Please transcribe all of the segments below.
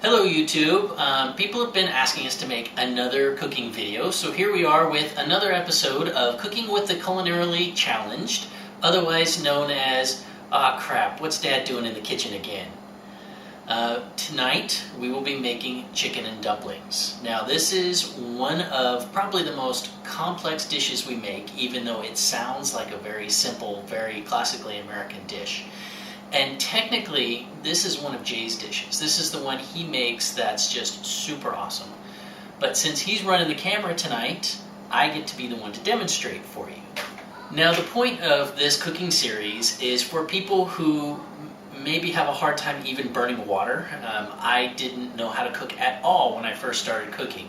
Hello YouTube. People have been asking us to make another cooking video, so here we are with another episode of Cooking with the Culinarily Challenged, otherwise known as, crap, what's Dad doing in the kitchen again? Tonight we will be making chicken and dumplings. Now this is one of probably the most complex dishes we make, even though it sounds like a very simple, very classically American dish. And technically, this is one of Jay's dishes. This is the one he makes that's just super awesome. But since he's running the camera tonight, I get to be the one to demonstrate for you. Now, the point of this cooking series is for people who maybe have a hard time even burning water. I didn't know how to cook at all when I first started cooking.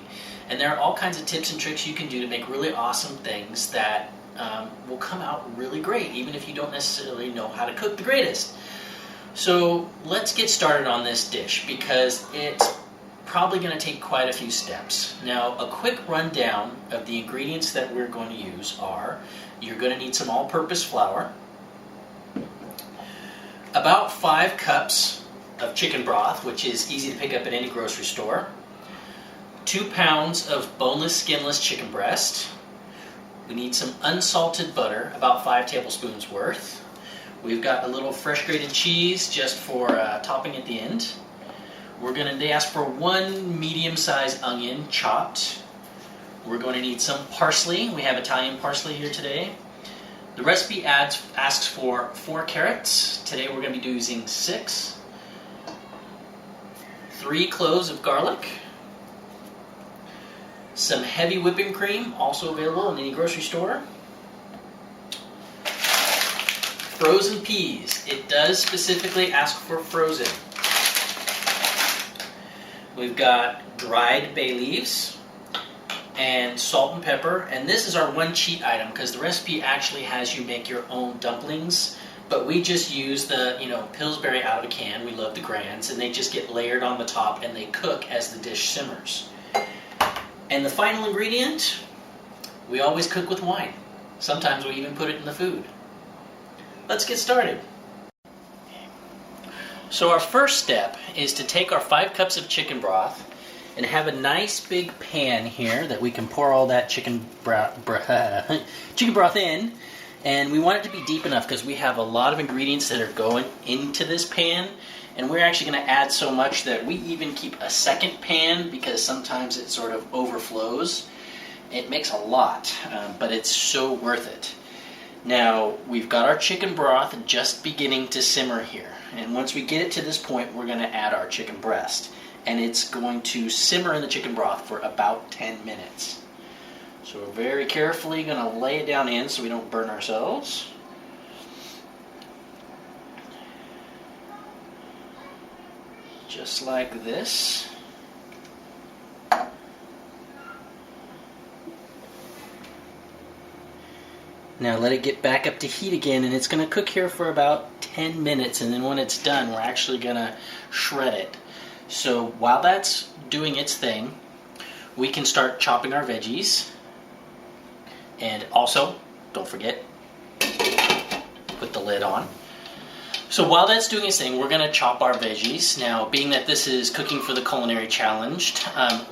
And there are all kinds of tips and tricks you can do to make really awesome things that will come out really great, even if you don't necessarily know how to cook the greatest. So let's get started on this dish because it's probably going to take quite a few steps. Now, a quick rundown of the ingredients that we're going to use are: you're going to need some all-purpose flour, about 5 cups of chicken broth, which is easy to pick up at any grocery store, 2 pounds of boneless, skinless chicken breast. We need some unsalted butter, about 5 tablespoons worth. We've got a little fresh grated cheese just for topping at the end. They asked for 1 medium-sized onion chopped. We're going to need some parsley. We have Italian parsley here today. The recipe asks for 4 carrots. Today we're going to be using 6. 3 cloves of garlic. Some heavy whipping cream, also available in any grocery store. Frozen peas. It does specifically ask for frozen. We've got dried bay leaves and salt and pepper. And this is our one cheat item because the recipe actually has you make your own dumplings. But we just use the, Pillsbury out of a can. We love the grands. And they just get layered on the top and they cook as the dish simmers. And the final ingredient, we always cook with wine. Sometimes we even put it in the food. Let's get started. So our first step is to take our 5 cups of chicken broth and have a nice big pan here that we can pour all that chicken broth in. And we want it to be deep enough because we have a lot of ingredients that are going into this pan. And we're actually going to add so much that we even keep a second pan because sometimes it sort of overflows. It makes a lot, but it's so worth it. Now, we've got our chicken broth just beginning to simmer here. And once we get it to this point, we're going to add our chicken breast. And it's going to simmer in the chicken broth for about 10 minutes. So we're very carefully going to lay it down in so we don't burn ourselves. Just like this. Now let it get back up to heat again, and it's going to cook here for about 10 minutes, and then when it's done, we're actually going to shred it. So while that's doing its thing, we can start chopping our veggies. And also, don't forget, put the lid on. So while that's doing its thing, we're going to chop our veggies. Now, being that this is Cooking for the Culinary Challenged,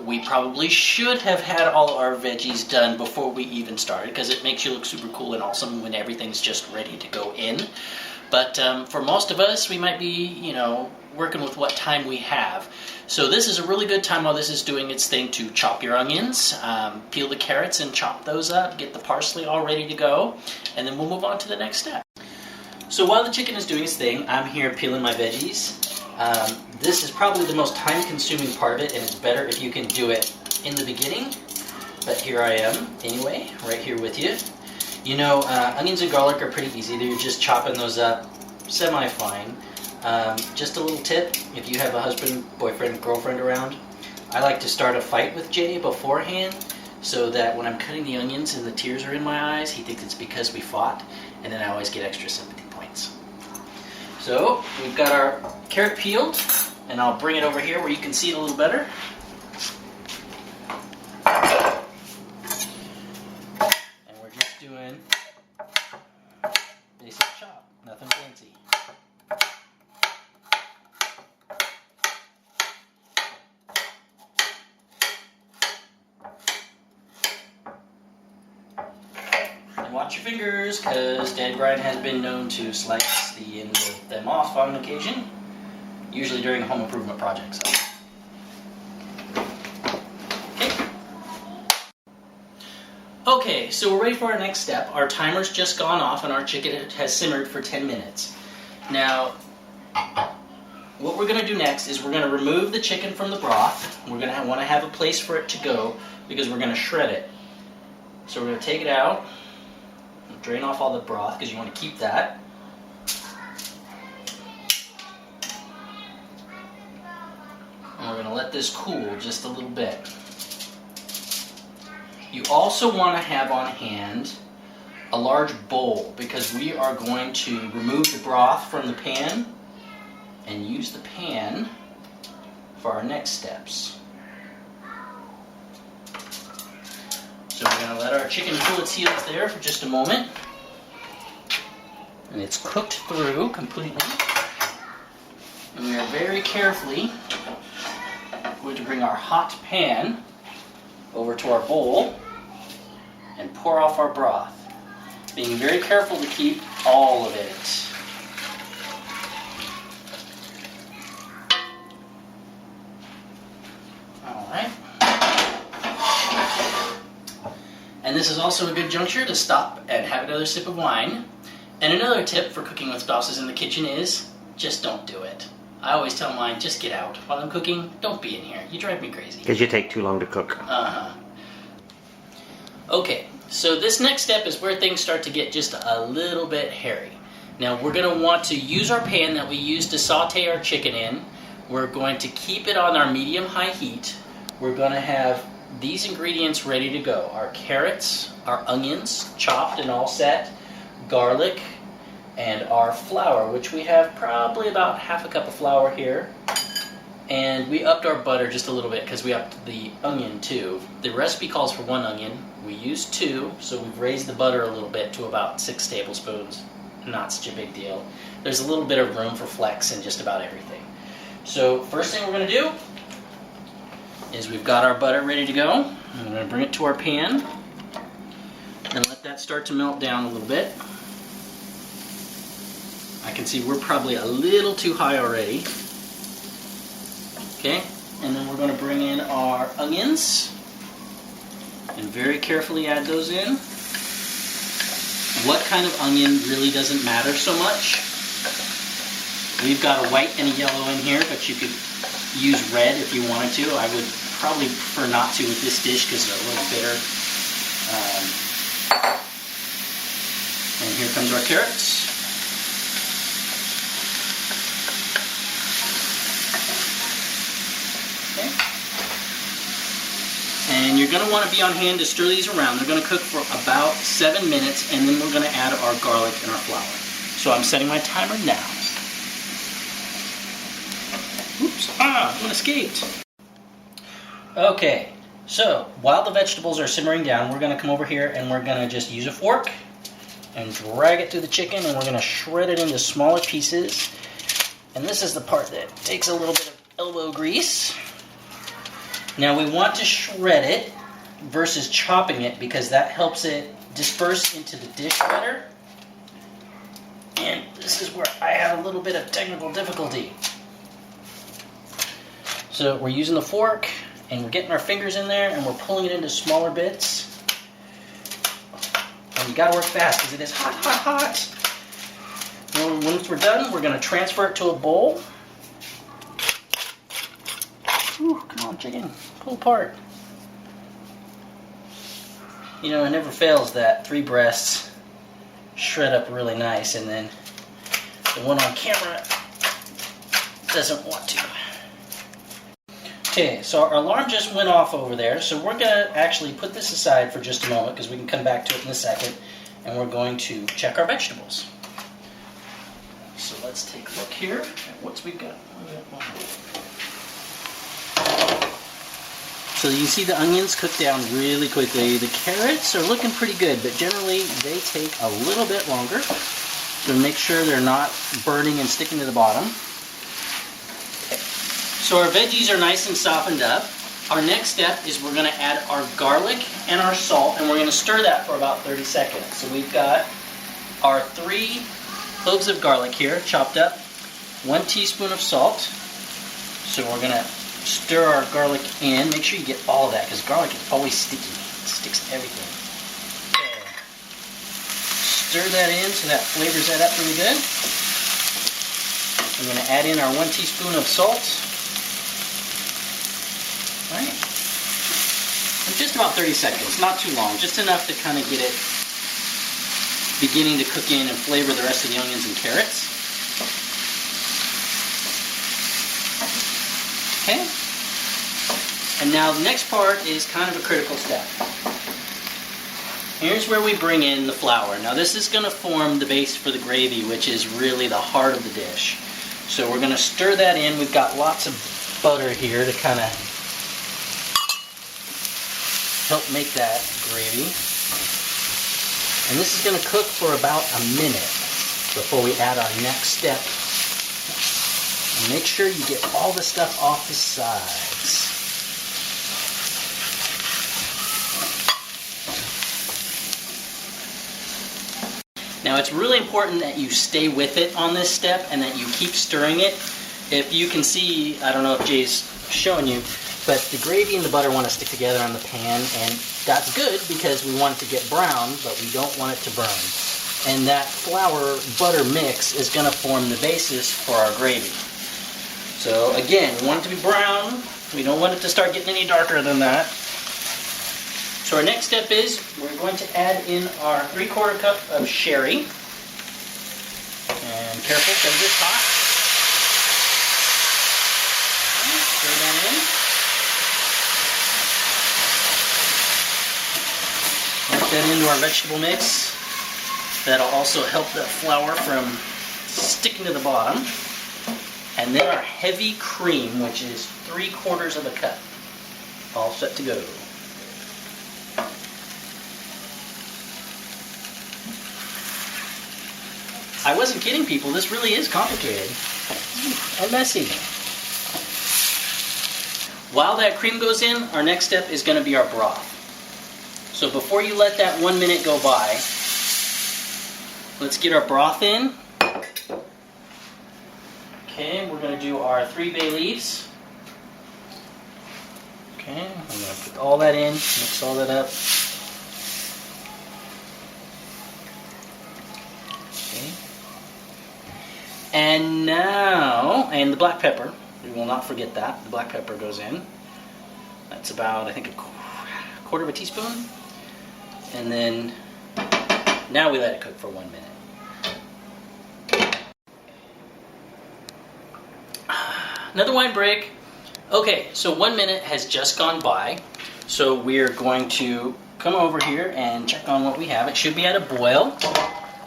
we probably should have had all our veggies done before we even started because it makes you look super cool and awesome when everything's just ready to go in. But for most of us, we might be, working with what time we have. So this is a really good time while this is doing its thing to chop your onions, peel the carrots and chop those up, get the parsley all ready to go, and then we'll move on to the next step. So while the chicken is doing its thing, I'm here peeling my veggies. This is probably the most time-consuming part of it, and it's better if you can do it in the beginning. But here I am, anyway, right here with you. Onions and garlic are pretty easy. You're just chopping those up semi-fine. Just a little tip, if you have a husband, boyfriend, girlfriend around, I like to start a fight with Jay beforehand so that when I'm cutting the onions and the tears are in my eyes, he thinks it's because we fought, and then I always get extra sympathy points. So we've got our carrot peeled, and I'll bring it over here where you can see it a little better. And we're just doing basic chop, nothing fancy. watch your fingers, because Dad Bryan has been known to slice the end of them off on occasion, usually during home improvement projects. Okay, so we're ready for our next step. Our timer's just gone off and our chicken has simmered for 10 minutes. Now, what we're going to do next is we're going to remove the chicken from the broth. We're going to want to have a place for it to go because we're going to shred it. So we're going to take it out, drain off all the broth because you want to keep that. And we're going to let this cool just a little bit. You also want to have on hand a large bowl because we are going to remove the broth from the pan and use the pan for our next steps. So we're going to let our chicken cool its heels there for just a moment. And it's cooked through completely. And we are very carefully going to bring our hot pan over to our bowl and pour off our broth, being very careful to keep all of it. All right. And this is also a good juncture to stop and have another sip of wine. And another tip for cooking with spouses in the kitchen is just don't do it. I always tell mine, just get out. While I'm cooking, don't be in here. You drive me crazy. Because you take too long to cook. Uh-huh. Okay, so this next step is where things start to get just a little bit hairy. Now we're going to want to use our pan that we used to saute our chicken in. We're going to keep it on our medium-high heat. We're going to have these ingredients ready to go. Our carrots, our onions, chopped and all set, garlic, and our flour, which we have probably about half a cup of flour here. And we upped our butter just a little bit because we upped the onion too. The recipe calls for 1 onion. We used 2, so we've raised the butter a little bit to about 6 tablespoons. Not such a big deal. There's a little bit of room for flex in just about everything. So first thing we're going to do is we've got our butter ready to go. I'm going to bring it to our pan and let that start to melt down a little bit. I can see we're probably a little too high already. Okay, and then we're going to bring in our onions and very carefully add those in. What kind of onion really doesn't matter so much. We've got a white and a yellow in here, but you could use red if you wanted to. I would probably prefer not to with this dish because they're a little bitter. And here comes our carrots. And you're going to want to be on hand to stir these around. They're going to cook for about 7 minutes, and then we're going to add our garlic and our flour. So I'm setting my timer now. Oops, one escaped. Okay, so while the vegetables are simmering down, we're going to come over here and we're going to just use a fork and drag it through the chicken, and we're going to shred it into smaller pieces. And this is the part that takes a little bit of elbow grease. Now we want to shred it versus chopping it because that helps it disperse into the dish better. And this is where I have a little bit of technical difficulty. So we're using the fork and we're getting our fingers in there and we're pulling it into smaller bits. And you gotta work fast because it is hot, hot, hot. And once we're done, we're gonna transfer it to a bowl. Whew, come on, chicken, pull apart. You know, it never fails that 3 breasts shred up really nice, and then the one on camera doesn't want to. Okay, so our alarm just went off over there, so we're going to actually put this aside for just a moment because we can come back to it in a second, and we're going to check our vegetables. So let's take a look here at what we've got. So you see the onions cook down really quickly. The carrots are looking pretty good, but generally they take a little bit longer. So make sure they're not burning and sticking to the bottom. So our veggies are nice and softened up. Our next step is we're going to add our garlic and our salt, and we're going to stir that for about 30 seconds. So we've got our 3 cloves of garlic here, chopped up, 1 teaspoon of salt. So we're going to stir our garlic in. Make sure you get all of that, because garlic is always sticky. It sticks to everything. Okay. Stir that in so that flavors that up really good. I'm going to add in our 1 teaspoon of salt. All right. And just about 30 seconds, not too long, just enough to kind of get it beginning to cook in and flavor the rest of the onions and carrots. Okay. And now the next part is kind of a critical step. Here's where we bring in the flour. Now this is going to form the base for the gravy, which is really the heart of the dish. So we're going to stir that in. We've got lots of butter here to kind of help make that gravy. And this is going to cook for about a minute before we add our next step. And make sure you get all the stuff off the sides. Now it's really important that you stay with it on this step and that you keep stirring it. If you can see, I don't know if Jay's showing you, but the gravy and the butter want to stick together on the pan, and that's good because we want it to get brown, but we don't want it to burn. And that flour-butter mix is going to form the basis for our gravy. So again, we want it to be brown. We don't want it to start getting any darker than that. So our next step is we're going to add in our 3/4 cup of sherry. And careful because it's hot. Stir that in. Work that into our vegetable mix. That'll also help that flour from sticking to the bottom. And then our heavy cream, which is 3/4 of a cup. All set to go. I wasn't kidding, people. This really is complicated and messy. While that cream goes in, our next step is going to be our broth. So before you let that 1 minute go by, let's get our broth in. Okay, we're going to do our 3 bay leaves. Okay, I'm going to put all that in, mix all that up. And now, and the black pepper, we will not forget that. The black pepper goes in. That's about, I think, a 1/4 of a teaspoon. And then, now we let it cook for 1 minute. Another wine break. Okay, so 1 minute has just gone by. So we're going to come over here and check on what we have. It should be at a boil,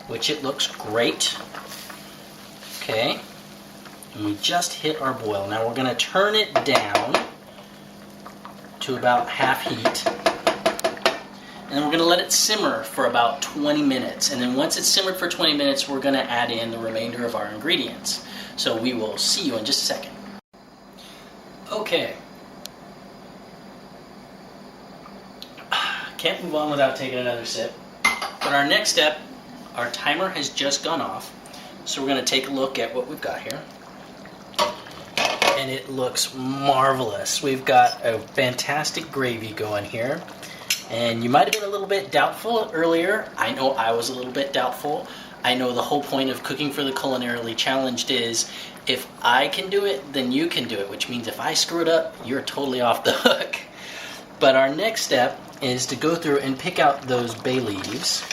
which it looks great. Okay, and we just hit our boil. Now we're going to turn it down to about half heat. And then we're going to let it simmer for about 20 minutes. And then once it's simmered for 20 minutes, we're going to add in the remainder of our ingredients. So we will see you in just a second. Okay. Can't move on without taking another sip. But our next step, our timer has just gone off. So we're going to take a look at what we've got here. And it looks marvelous. We've got a fantastic gravy going here. And you might have been a little bit doubtful earlier. I know I was a little bit doubtful. I know the whole point of cooking for the Culinarily Challenged is if I can do it, then you can do it. Which means if I screw it up, you're totally off the hook. But our next step is to go through and pick out those bay leaves.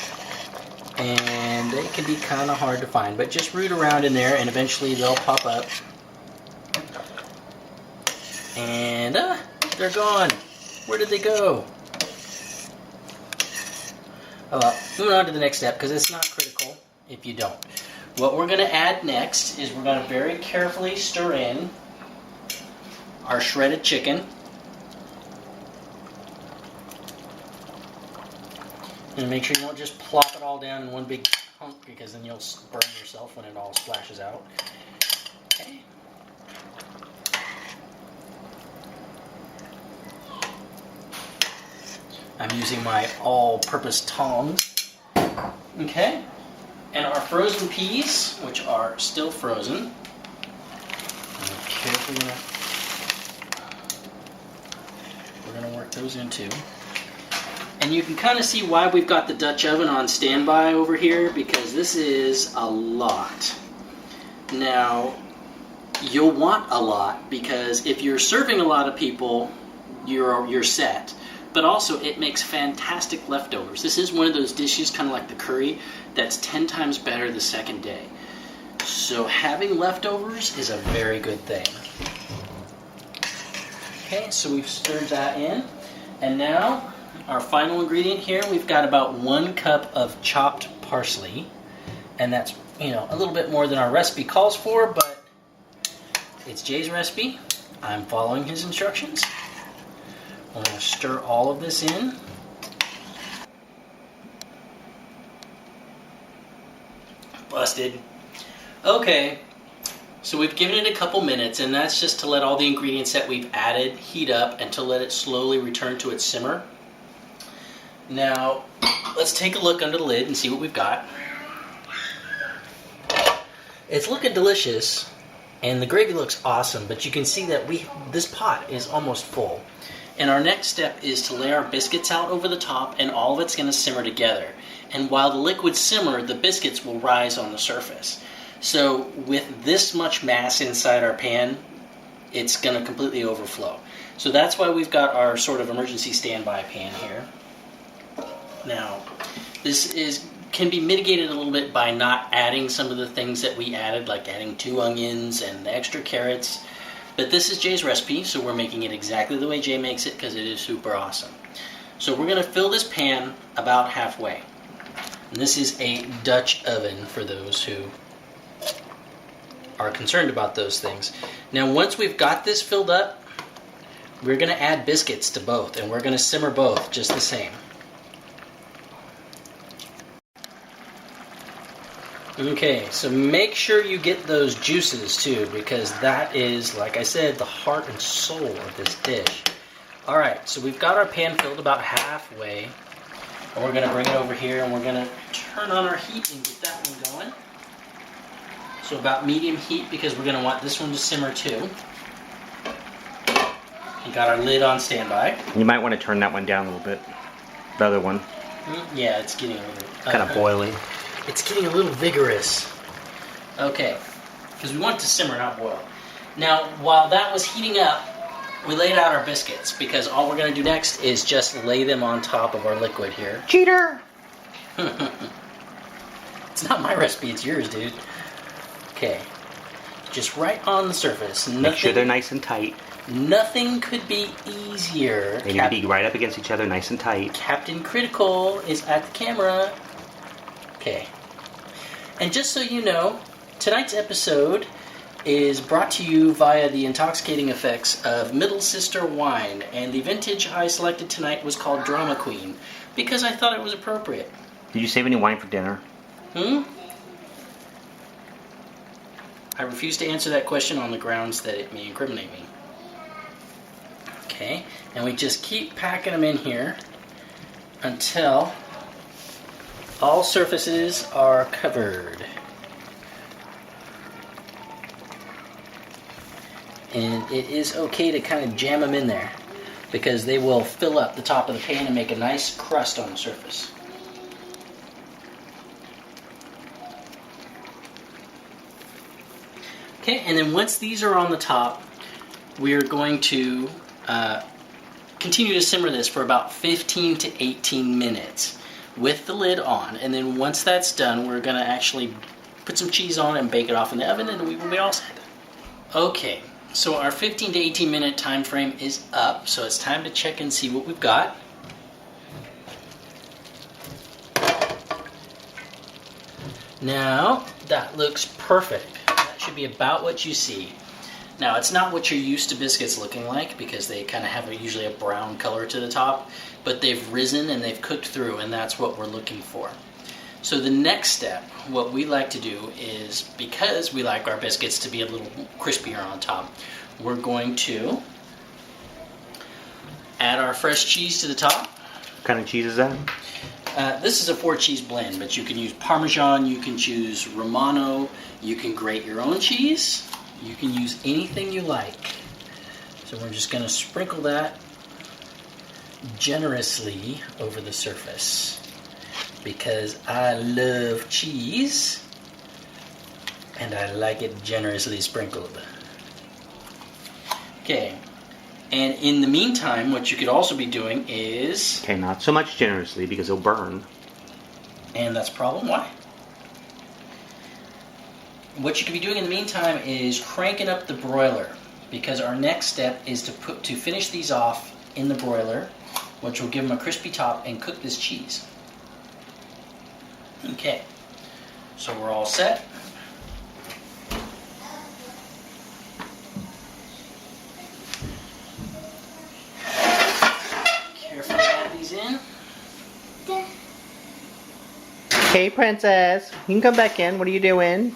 And they can be kind of hard to find, but just root around in there and eventually they'll pop up. And they're gone. Where did they go? Oh well, moving on to the next step because it's not critical if you don't. What we're going to add next is we're going to very carefully stir in our shredded chicken. And make sure you don't just plop it all down in one big hunk because then you'll burn yourself when it all splashes out. Okay. I'm using my all-purpose tongs. Okay, and our frozen peas, which are still frozen. We're gonna work those in too. And you can kind of see why we've got the Dutch oven on standby over here, because this is a lot. Now, you'll want a lot because if you're serving a lot of people, you're set. But also, it makes fantastic leftovers. This is one of those dishes, kind of like the curry, that's 10 times better the second day. So having leftovers is a very good thing. Okay, so we've stirred that in. And now, our final ingredient here, we've got about 1 cup of chopped parsley. And that's, a little bit more than our recipe calls for, but it's Jay's recipe. I'm following his instructions. I'm going to stir all of this in. Busted. Okay, so we've given it a couple minutes, and that's just to let all the ingredients that we've added heat up and to let it slowly return to its simmer. Now, let's take a look under the lid and see what we've got. It's looking delicious, and the gravy looks awesome, but you can see that this pot is almost full. And our next step is to lay our biscuits out over the top, and all of it's going to simmer together. And while the liquids simmer, the biscuits will rise on the surface. So with this much mass inside our pan, it's going to completely overflow. So that's why we've got our sort of emergency standby pan here. Now, this can be mitigated a little bit by not adding some of the things that we added, like adding 2 onions and the extra carrots. But this is Jay's recipe, so we're making it exactly the way Jay makes it because it is super awesome. So we're going to fill this pan about halfway. And this is a Dutch oven for those who are concerned about those things. Now once we've got this filled up, we're going to add biscuits to both, and we're going to simmer both just the same. Okay, so make sure you get those juices too, because that is, like I said, the heart and soul of this dish. Alright, so we've got our pan filled about halfway, and we're going to bring it over here and we're going to turn on our heat and get that one going. So about medium heat, because we're going to want this one to simmer too. We got our lid on standby. You might want to turn that one down a little bit. The other one. Yeah, it's getting a little... kind of boiling. It's getting a little vigorous. Okay, because we want it to simmer, not boil. Now, while that was heating up, we laid out our biscuits, because all we're going to do next is just lay them on top of our liquid here. Cheater! It's not my recipe, it's yours, dude. Okay, just right on the surface. Make sure they're nice and tight. Nothing could be easier. They need to be right up against each other, nice and tight. Captain Critical is at the camera. Okay. And just so you know, tonight's episode is brought to you via the intoxicating effects of Middle Sister wine, and the vintage I selected tonight was called Drama Queen, because I thought it was appropriate. Did you save any wine for dinner? I refuse to answer that question on the grounds that it may incriminate me. Okay, and we just keep packing them in here until all surfaces are covered. And it is okay to kind of jam them in there, because they will fill up the top of the pan and make a nice crust on the surface. Okay, and then once these are on the top, we're going to continue to simmer this for about 15 to 18 minutes with the lid on. And then once that's done, we're going to actually put some cheese on and bake it off in the oven, and we will be all set. Okay, so our 15 to 18 minute time frame is up, so it's time to check and see what we've got. Now, that looks perfect. That should be about what you see. Now, it's not what you're used to biscuits looking like, because they kind of have usually a brown color to the top, but they've risen and they've cooked through, and that's what we're looking for. So the next step, what we like to do is, because we like our biscuits to be a little crispier on top, we're going to add our fresh cheese to the top. What kind of cheese is that? This is a 4-cheese blend, but you can use Parmesan, you can choose Romano, you can grate your own cheese, you can use anything you like. So we're just going to sprinkle that generously over the surface because I love cheese and I like it generously sprinkled. Okay, and in the meantime, what you could also be doing is... Okay, not so much generously because it'll burn. And that's a problem. Why? What you could be doing in the meantime is cranking up the broiler, because our next step is to finish these off in the broiler, which will give them a crispy top and cook this cheese. Okay, so we're all set. Carefully add these in. Hey, princess. You can come back in. What are you doing?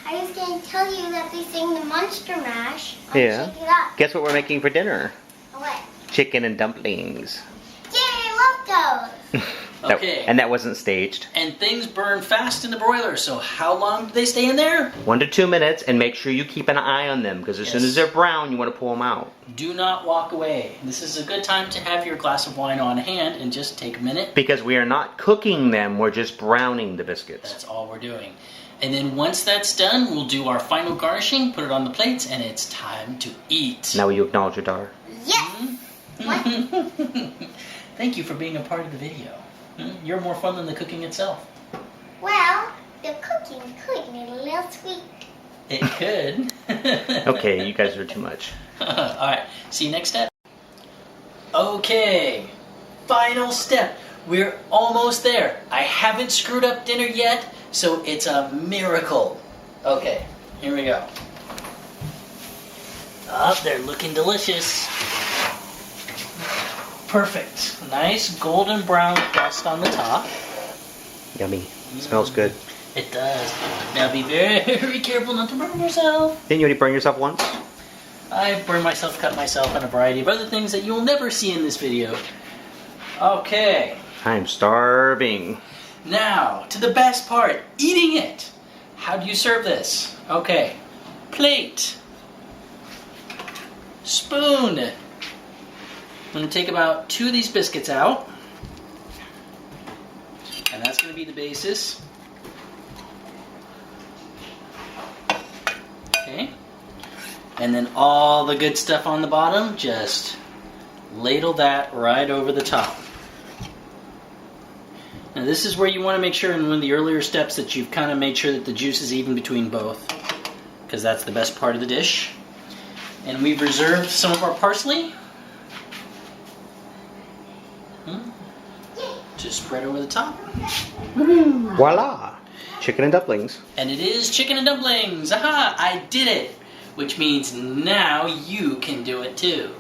I was going to tell you that we sang the Monster Mash. Yeah. Shake it up. Guess what we're making for dinner? What? Chicken and dumplings. Yay, I love those. Okay. And that wasn't staged. And things burn fast in the broiler, so how long do they stay in there? 1 to 2 minutes, and make sure you keep an eye on them, because as soon as they're brown, you want to pull them out. Do not walk away. This is a good time to have your glass of wine on hand and just take a minute. Because we are not cooking them, we're just browning the biscuits. That's all we're doing. And then once that's done, we'll do our final garnishing, put it on the plates, and it's time to eat. Now will you acknowledge your daughter? Yes. What? Thank you for being a part of the video. You're more fun than the cooking itself. Well, the cooking could be a little sweet. It could. Okay, you guys are too much. Alright, see you next step. Okay, final step. We're almost there. I haven't screwed up dinner yet, so it's a miracle. Okay, here we go. Oh, they're looking delicious. Perfect. Nice golden brown crust on the top. Yummy. Smells good. It does. Now be very careful not to burn yourself. Didn't you already burn yourself once? I burned myself, cut myself, and a variety of other things that you'll never see in this video. Okay. I'm starving. Now, to the best part, eating it. How do you serve this? Okay. Plate. Spoon. I'm going to take about 2 of these biscuits out. And that's going to be the basis. Okay. And then all the good stuff on the bottom, just ladle that right over the top. Now this is where you want to make sure in one of the earlier steps that you've kind of made sure that the juice is even between both, because that's the best part of the dish. And we've reserved some of our parsley to spread over the top. Voila! Chicken and dumplings. And it is chicken and dumplings. Aha! I did it! Which means now you can do it too.